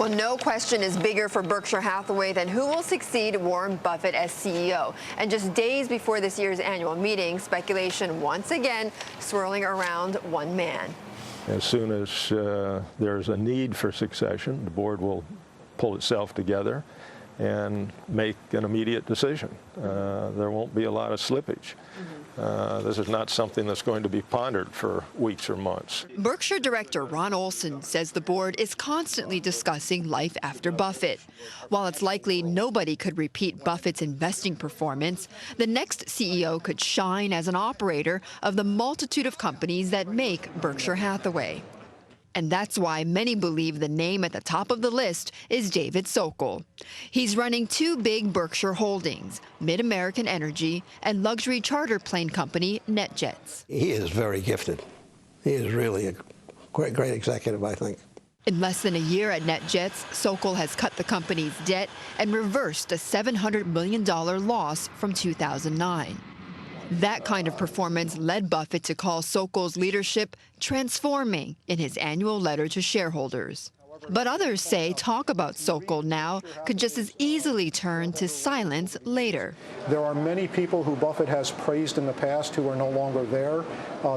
Well, no question is bigger for Berkshire Hathaway than who will succeed Warren Buffett as CEO. And just days before this year's annual meeting, speculation once again swirling around one man. As soon as there's a need for succession, the board will pull itself together and make an immediate decision. There won't be a lot of slippage. This is not something that's going to be pondered for weeks or months. Berkshire director Ron Olson says the board is constantly discussing life after Buffett. While it's likely nobody could repeat Buffett's investing performance, the next CEO could shine as an operator of the multitude of companies that make Berkshire Hathaway. And that's why many believe the name at the top of the list is David Sokol. He's running two big Berkshire holdings, MidAmerican Energy and luxury charter plane company NetJets. He is very gifted. He is really a great executive, I think. In less than a year at NetJets, Sokol has cut the company's debt and reversed a $700 million loss from 2009. That kind of performance led Buffett to call Sokol's leadership transforming in his annual letter to shareholders. But others say talk about Sokol now could just as easily turn to silence later. There are many people who Buffett has praised in the past who are no longer there.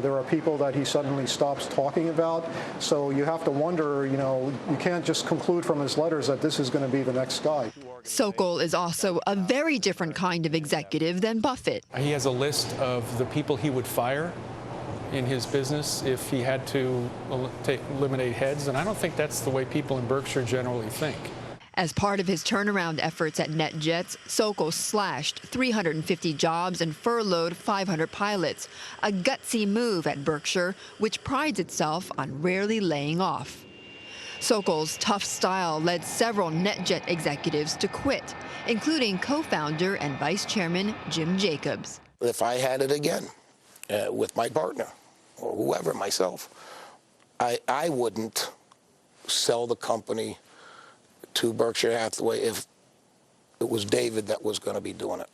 There are people that he suddenly stops talking about. So you have to wonder, you can't just conclude from his letters that this is going to be the next guy. Sokol is also a very different kind of executive than Buffett. He has a list of the people he would fire in his business if he had to eliminate heads, and I don't think that's the way people in Berkshire generally think. As part of his turnaround efforts at NetJets, Sokol slashed 350 jobs and furloughed 500 pilots, a gutsy move at Berkshire, which prides itself on rarely laying off. Sokol's tough style led several NetJet executives to quit, including co-founder and vice chairman Jim Jacobs. If I had it again, with my partner or whoever, myself, I wouldn't sell the company to Berkshire Hathaway if it was David that was going to be doing it.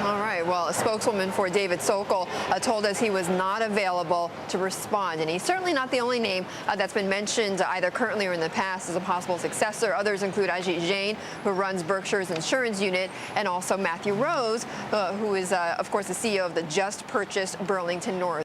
All right. Well, a spokeswoman for David Sokol told us he was not available to respond. And he's certainly not the only name that's been mentioned either currently or in the past as a possible successor. Others include Ajit Jain, who runs Berkshire's insurance unit, and also Matthew Rose, who is, of course, the CEO of the just-purchased Burlington Northern.